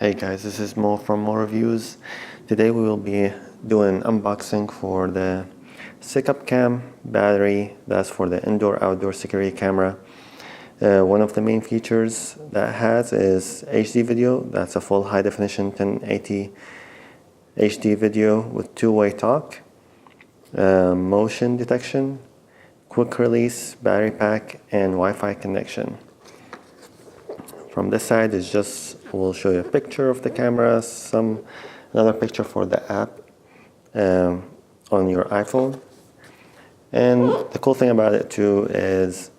Hey guys, this is Mo from Mo Reviews. Today we will be doing unboxing for the Sickup Cam battery. That's for the indoor-outdoor security camera. One of the main features that has is HD video. That's a full high-definition 1080 HD video with two-way talk, motion detection, quick release battery pack, and Wi-Fi connection. From this side is just, we'll show you a picture of the camera, another picture for the app on your iPhone. And the cool thing about it too is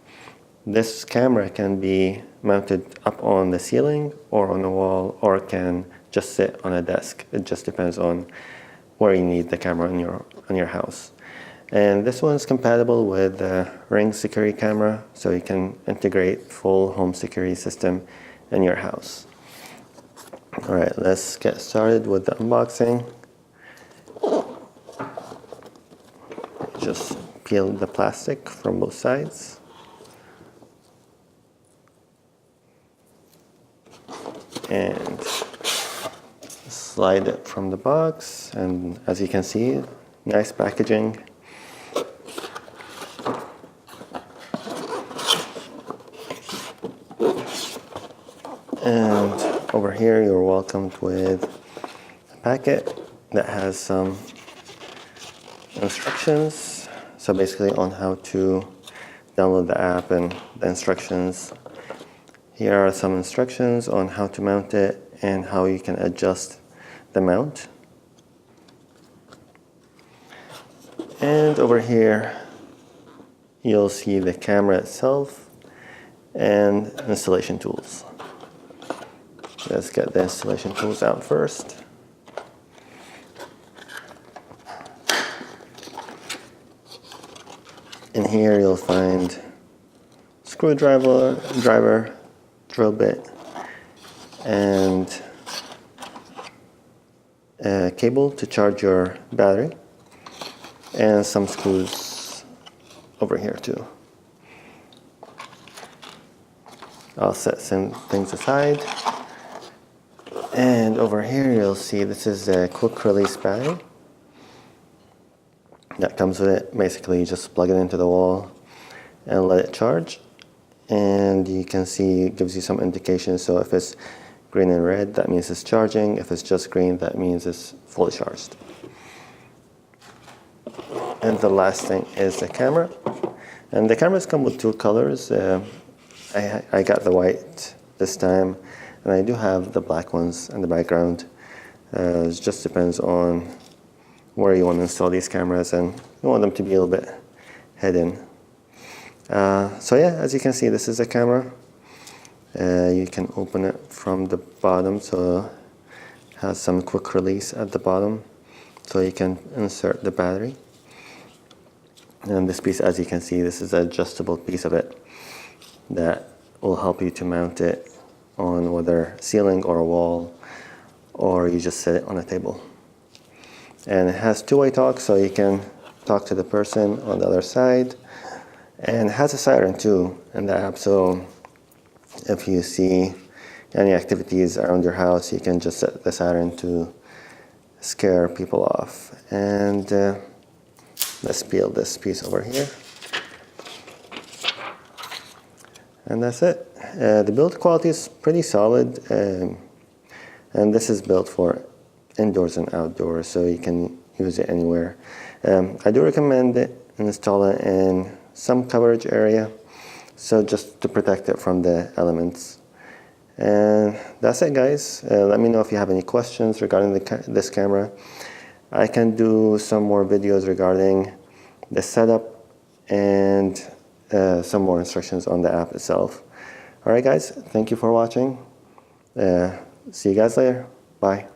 this camera can be mounted up on the ceiling or on the wall, or it can just sit on a desk. It just depends on where you need the camera in your house. And this one's compatible with the Ring security camera, so you can integrate full home security system in your house. All right, let's get started with the unboxing. Just peel the plastic from both sides. And slide it from the box, and as you can see, nice packaging. And over here you're welcomed with a packet that has some instructions, so basically on how to download the app and the instructions. Here are some instructions on how to mount it and how you can adjust the mount. And over here you'll see the camera itself and installation tools. Let's get the installation tools out first. In here you'll find screwdriver, drill bit, and a cable to charge your battery, and some screws over here too. I'll set some things aside. And over here you'll see this is a quick release battery that comes with it. Basically you just plug it into the wall and let it charge, and you can see it gives you some indications. So if it's green and red, that means it's charging. If it's just green, that means it's fully charged. And the last thing is the camera, and the cameras come with two colors. I got the white this time, and I do have the black ones in the background. It just depends on where you want to install these cameras, and you want them to be a little bit hidden. So yeah, as you can see, this is a camera. You can open it from the bottom, so it has some quick release at the bottom, so you can insert the battery. And this piece, as you can see, this is an adjustable piece of it that will help you to mount it on whether ceiling or a wall, or you just set it on a table. And it has two-way talk, so you can talk to the person on the other side, and it has a siren too in the app, so if you see any activities around your house, you can just set the siren to scare people off. And let's peel this piece over here. And that's it. The build quality is pretty solid, and this is built for indoors and outdoors, so you can use it anywhere. I do recommend it and install it in some coverage area, so just to protect it from the elements. And that's it, guys. Let me know if you have any questions regarding this camera. I can do some more videos regarding the setup and some more instructions on the app itself. Alright guys, thank you for watching. See you guys later. Bye.